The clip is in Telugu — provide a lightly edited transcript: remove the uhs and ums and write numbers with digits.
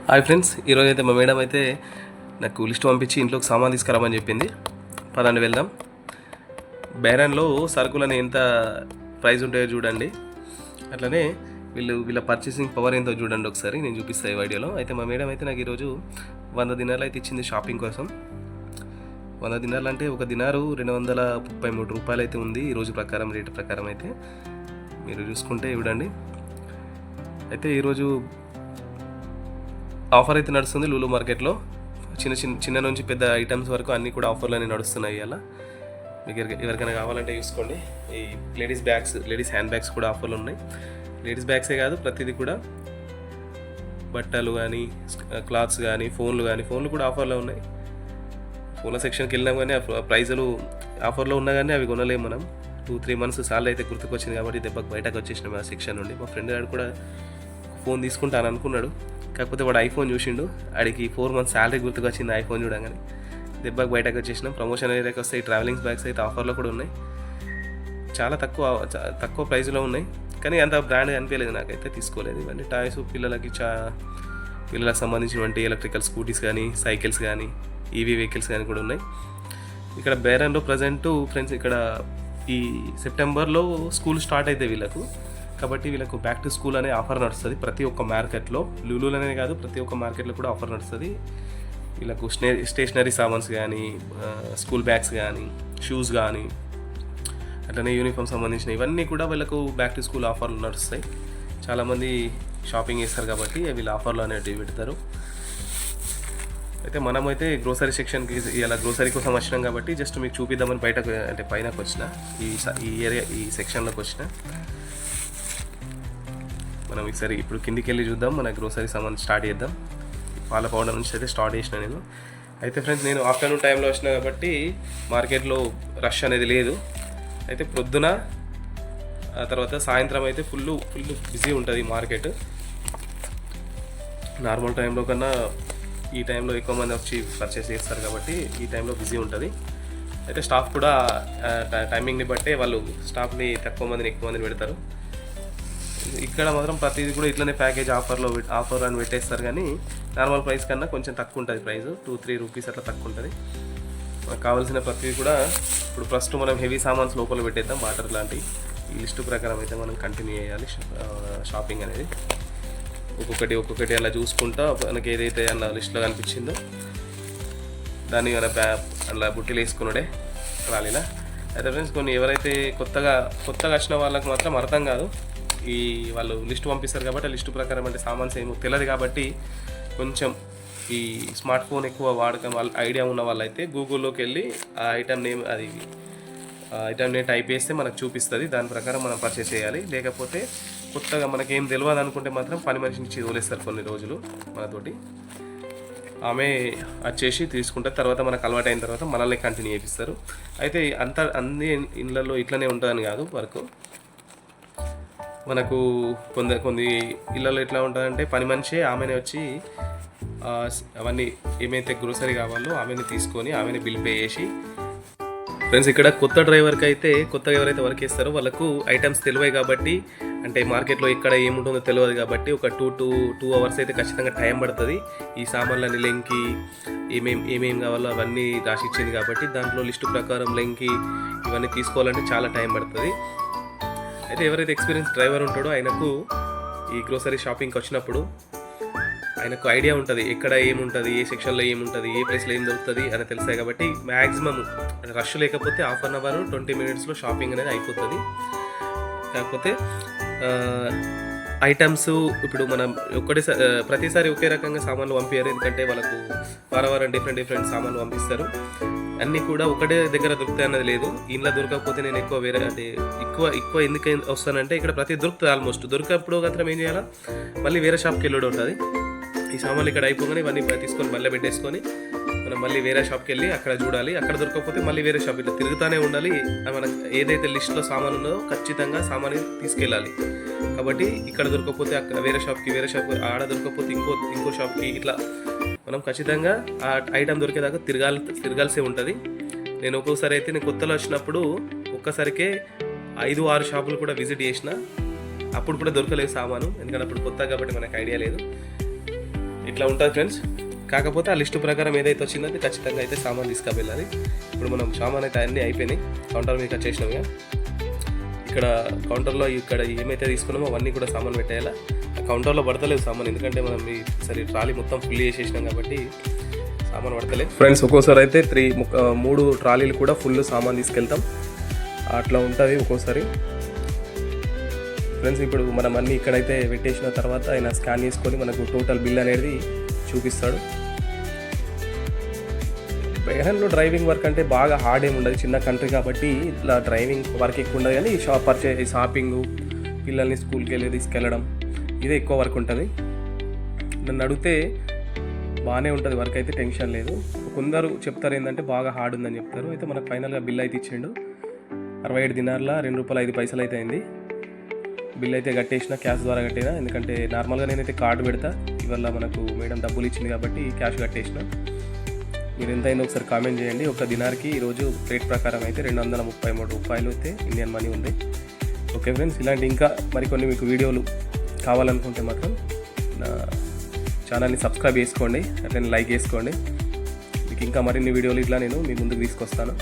హాయ్ ఫ్రెండ్స్, ఈరోజు అయితే మా మేడం అయితే నాకు లిస్ట్ పంపించి ఇంట్లోకి సామాన్ తీసుకురామని చెప్పింది. పదండి వెళ్దాం. బేరాన్లో సరుకులని ఎంత ప్రైస్ ఉంటాయో చూడండి. అట్లనే వీళ్ళ పర్చేసింగ్ పవర్ ఏంటో చూడండి ఒకసారి. నేను చూపిస్తాను ఈ వీడియోలో. అయితే మా మేడం అయితే నాకు ఈరోజు 100 దినాలు అయితే ఇచ్చింది షాపింగ్ కోసం. 100 దినాలు అంటే ఒక దినారు 233 రూపాయలు అయితే ఉంది ఈరోజు ప్రకారం, రేటు ప్రకారం అయితే మీరు చూసుకుంటే చూడండి. అయితే ఈరోజు ఆఫర్ అయితే నడుస్తుంది లూలు మార్కెట్లో. చిన్న నుంచి పెద్ద ఐటమ్స్ వరకు అన్నీ కూడా ఆఫర్లోనే నడుస్తున్నాయి. అలా మీకు ఎవరికైనా కావాలంటే చూసుకోండి. ఈ లేడీస్ హ్యాండ్ బ్యాగ్స్ కూడా ఆఫర్లు ఉన్నాయి. లేడీస్ బ్యాగ్సే కాదు, ప్రతిదీ కూడా బట్టలు కానీ, క్లాత్స్ కానీ, ఫోన్లు కూడా ఆఫర్లో ఉన్నాయి. ఫోన్ల సెక్షన్కి వెళ్ళినాం కానీ ప్రైజులు ఆఫర్లో ఉన్నా కానీ అవి కొనలేము మనం. 2-3 మంత్స్ సార్లు అయితే గుర్తుకొచ్చింది కాబట్టి దెబ్బకి బయటకు వచ్చేసినాం ఆ సెక్షన్ నుండి. మా ఫ్రెండ్ గారు కూడా ఫోన్ తీసుకుంటాను అనుకున్నాడు, కాకపోతే వాడు ఐఫోన్ చూసిండు. ఆడికి 4 మంత్స్ శాలరీ గుర్తుకొచ్చింది ఐఫోన్ చూడగానే. దెబ్బకి బయటకు వచ్చేసినాం. ప్రమోషన్ ఏరియాకి వస్తే ఈ ట్రావెలింగ్ బ్యాగ్స్ అయితే ఆఫర్లో కూడా ఉన్నాయి. చాలా తక్కువ ప్రైస్లో ఉన్నాయి, కానీ అంత బ్రాండ్ అనిపించలేదు నాకైతే, తీసుకోలేదు. ఇవన్నీ టాయ్స్, పిల్లలకు సంబంధించినటువంటి ఎలక్ట్రికల్ స్కూటీస్ కానీ, సైకిల్స్ కానీ, ఈవీ వెహికల్స్ కానీ కూడా ఉన్నాయి. ఇక్కడ బేరన్లో ప్రజెంట్ ఫ్రెండ్స్, ఇక్కడ ఈ సెప్టెంబర్లో స్కూల్ స్టార్ట్ అయితే వీళ్ళకు, కాబట్టి వీళ్ళకు బ్యాక్ టు స్కూల్ అనే ఆఫర్ నడుస్తుంది ప్రతి ఒక్క మార్కెట్లో. లూలులోనే కాదు, ప్రతి ఒక్క మార్కెట్లో కూడా ఆఫర్ నడుస్తుంది. వీళ్ళకు స్టేషనరీ సామాన్స్ కానీ, స్కూల్ బ్యాగ్స్ కానీ, షూస్ కానీ, అట్లనే యూనిఫామ్ సంబంధించిన ఇవన్నీ కూడా వీళ్ళకు బ్యాక్ టు స్కూల్ ఆఫర్లు నడుస్తాయి. చాలామంది షాపింగ్ చేస్తారు కాబట్టి వీళ్ళు ఆఫర్లు అనేటివి పెడతారు. అయితే మనమైతే గ్రోసరీ సెక్షన్కి ఇలా గ్రోసరీ కోసం వచ్చినాం కాబట్టి జస్ట్ మీకు చూపిద్దామని పైనకు వచ్చిన ఈ సెక్షన్లోకి వచ్చిన. మనం ఈసారి ఇప్పుడు కిందికి వెళ్ళి చూద్దాం. మన గ్రోసరీ సామాన్ స్టార్ట్ చేద్దాం. పాల పౌడర్ నుంచి అయితే స్టార్ట్ చేసిన నేను. అయితే ఫ్రెండ్స్, నేను ఆఫ్టర్నూన్ టైంలో వచ్చిన కాబట్టి మార్కెట్లో రష్ అనేది లేదు. అయితే పొద్దున తర్వాత సాయంత్రం అయితే ఫుల్ బిజీ ఉంటుంది మార్కెట్. నార్మల్ టైంలో కన్నా ఈ టైంలో ఎక్కువ మంది వచ్చి పర్చేస్ చేస్తారు కాబట్టి ఈ టైంలో బిజీ ఉంటుంది. అయితే స్టాఫ్ కూడా టైమింగ్ని బట్టే వాళ్ళు స్టాఫ్ని తక్కువ మందిని ఎక్కువ మందిని పెడతారు. ఇక్కడ మాత్రం ప్రతిదీ కూడా ఇట్లనే ప్యాకేజ్ ఆఫర్ అని పెట్టేస్తారు, కానీ నార్మల్ ప్రైస్ కన్నా కొంచెం తక్కువ ఉంటుంది. ప్రైస్ 2-3 రూపీస్ అట్లా తక్కువ ఉంటుంది. మనకు కావాల్సిన ప్రతిదీ కూడా ఇప్పుడు ఫస్ట్ మనం హెవీ సామాన్స్ లోపల పెట్టేద్దాం. వాటర్ లాంటి ఈ లిస్టు ప్రకారం అయితే మనం కంటిన్యూ చేయాలి షాపింగ్ అనేది. ఒక్కొక్కటి అలా చూసుకుంటా మనకి ఏదైతే అలా లిస్టులో కనిపించిందో దాన్ని మన అలా బుట్టిలు వేసుకున్నాడే రాలిలా. అయితే ఫ్రెండ్స్, కొన్ని ఎవరైతే కొత్తగా వచ్చిన వాళ్ళకి మాత్రం అర్థం కాదు. వాళ్ళు లిస్టు పంపిస్తారు కాబట్టి ఆ లిస్టు ప్రకారం అంటే సామాన్స్ ఏమో తెలియదు కాబట్టి కొంచెం ఈ స్మార్ట్ ఫోన్ ఎక్కువ వాడకం ఐడియా ఉన్న వాళ్ళైతే గూగుల్లోకి వెళ్ళి ఆ ఐటమ్ నేమ్ టైప్ చేస్తే మనకు చూపిస్తుంది. దాని ప్రకారం మనం పర్చేస్ చేయాలి. లేకపోతే కొత్తగా మనకేం తెలియదు అనుకుంటే మాత్రం పని మనిషిని వదిలేస్తారు కొన్ని రోజులు మనతోటి. ఆమె వచ్చేసి తీసుకుంటారు. తర్వాత మనకు అలవాటు అయిన తర్వాత మనల్ని కంటిన్యూ చేపిస్తారు. అయితే అన్ని ఇళ్ళల్లో ఇట్లనే ఉంటుందని కాదు వర్క్. మనకు కొన్ని ఇళ్ళలో ఎట్లా ఉంటుందంటే పని మనిషి ఆమెనే వచ్చి అవన్నీ ఏమైతే గ్రోసరీ కావాలో ఆమెను తీసుకొని ఆమెను బిల్ పే చేసి. ఫ్రెండ్స్, ఇక్కడ కొత్తగా ఎవరైతే వర్క్ చేస్తారో వాళ్ళకు ఐటమ్స్ తెలివాయి కాబట్టి, అంటే మార్కెట్లో ఎక్కడ ఏముంటుందో తెలియదు కాబట్టి ఒక 2 అవర్స్ అయితే ఖచ్చితంగా టైం పడుతుంది. ఈ సామాన్లని లెంకి ఏమేమి కావాలో అవన్నీ రాసి ఇచ్చింది కాబట్టి దాంట్లో లిస్టు ప్రకారం లెంకి ఇవన్నీ తీసుకోవాలంటే చాలా టైం పడుతుంది. అయితే ఎవరైతే ఎక్స్పీరియన్స్ డ్రైవర్ ఉంటాడో ఆయనకు ఈ గ్రోసరీ షాపింగ్కి వచ్చినప్పుడు ఆయనకు ఐడియా ఉంటుంది ఎక్కడ ఏముంటుంది, ఏ సెక్షన్లో ఏముంటుంది, ఏ ప్లేస్లో ఏం దొరుకుతుంది అని తెలుస్తాయి కాబట్టి మ్యాక్సిమం రష్ లేకపోతే 1/2 అవర్ 20 మినిట్స్లో షాపింగ్ అనేది అయిపోతుంది. కాకపోతే ఐటమ్స్ ఇప్పుడు మనం ప్రతిసారి ఒకే రకంగా సామాన్లు పంపించారు, ఎందుకంటే వాళ్ళకు వారం డిఫరెంట్ సామాన్లు పంపిస్తారు. అన్నీ కూడా ఒకటే దగ్గర దొరుకుతాయి అన్నది లేదు. ఇంట్లో దొరకకపోతే నేను ఎక్కువ ఎందుకు వస్తానంటే ఇక్కడ ప్రతి దొరుకుతుంది. ఆల్మోస్ట్ దొరికినప్పుడు మాత్రం ఏం చేయాలా, మళ్ళీ వేరే షాప్కి వెళ్ళడం ఉంటుంది. ఈ సామాన్లు ఇక్కడ అయిపోగానే ఇవన్నీ తీసుకొని మళ్ళీ పెట్టేసుకొని మనం మళ్ళీ వేరే షాప్కి వెళ్ళి అక్కడ చూడాలి. అక్కడ దొరకకపోతే మళ్ళీ వేరే షాప్ ఇట్లా తిరుగుతూనే ఉండాలి. మనకు ఏదైతే లిస్ట్లో సామాన్ ఉందో ఖచ్చితంగా సామాన్ని తీసుకెళ్ళాలి. కాబట్టి ఇక్కడ దొరకకపోతే అక్కడ వేరే షాప్కి ఆడ దొరకకపోతే ఇంకో షాప్కి, ఇట్లా మనం ఖచ్చితంగా ఆ ఐటమ్ దొరికేదాకా తిరగాల్సి ఉంటుంది. నేను కొత్తలో వచ్చినప్పుడు ఒక్కసారికే 5-6 షాపులు కూడా విజిట్ చేసిన. అప్పుడు కూడా దొరకలేదు సామాను, ఎందుకంటే అప్పుడు కొత్త కాబట్టి మనకు ఐడియా లేదు. ఇట్లా ఉంటుంది ఫ్రెండ్స్. కాకపోతే ఆ లిస్టు ప్రకారం ఏదైతే వచ్చిందో అది ఖచ్చితంగా అయితే సామాన్ తీసుకువెళ్ళాలి. ఇప్పుడు మనం సామాన్ అయితే అన్నీ అయిపోయినాయి, కౌంటర్ మీకు వచ్చేసినాం. ఇక్కడ కౌంటర్లో ఇక్కడ ఏమైతే తీసుకున్నామో అవన్నీ కూడా సామాన్ పెట్టేయాలి. కౌంటర్లో పడతలేవు సామాన్, ఎందుకంటే మనం ఈ సరే ట్రాలీ మొత్తం ఫుల్ చేసేసినాం కాబట్టి సామాన్ పడతలేదు ఫ్రెండ్స్. ఒక్కోసారి అయితే 3 ట్రాలీలు కూడా ఫుల్ సామాన్ తీసుకెళ్తాం, అట్లా ఉంటుంది ఒక్కోసారి ఫ్రెండ్స్. ఇప్పుడు మనం అన్నీ ఇక్కడైతే పెట్టేసిన తర్వాత ఆయన స్కాన్ చేసుకొని మనకు టోటల్ బిల్ అనేది చూపిస్తాడు. బెహ్రెయిన్లో డ్రైవింగ్ వర్క్ అంటే బాగా హార్డ్ ఏమి ఉండదు, చిన్న కంట్రీ కాబట్టి ఇట్లా డ్రైవింగ్ వర్క్ ఎక్కువ ఉండదు. కానీ షాపింగ్, పిల్లల్ని స్కూల్కి తీసుకెళ్ళడం ఇదే ఎక్కువ వర్క్ ఉంటుంది. నన్ను అడిగితే బాగానే ఉంటుంది వర్క్ అయితే, టెన్షన్ లేదు. కొందరు చెప్తారు ఏంటంటే బాగా హార్డ్ ఉందని చెప్తారు. అయితే మనకు ఫైనల్గా బిల్ అయితే ఇచ్చిండు. 67 దినార్ల ₹2.05 అయితే అయింది. బిల్ అయితే కట్టేసిన, క్యాష్ ద్వారా కట్టినా. ఎందుకంటే నార్మల్గా నేనైతే కార్డు పెడతా, ఇవల్ల మనకు మేడం డబ్బులు ఇచ్చింది కాబట్టి క్యాష్ కట్టేసిన. మీరు ఎంత అయిందో ఒకసారి కామెంట్ చేయండి. ఒక దినార్కి ఈరోజు రేట్ ప్రకారం అయితే ₹233 అయితే ఇండియన్ మనీ ఉంది. ఓకే ఫ్రెండ్స్, ఇలాంటి ఇంకా మరికొన్ని మీకు వీడియోలు కావాలనుకుంటే మాత్రం నా ఛానల్ని సబ్స్క్రైబ్ చేసుకోండి, అట్లనే లైక్ చేసుకోండి. మీకు ఇంకా మరిన్ని వీడియోలు ఇట్లా నేను మీ ముందుకు తీసుకొస్తాను.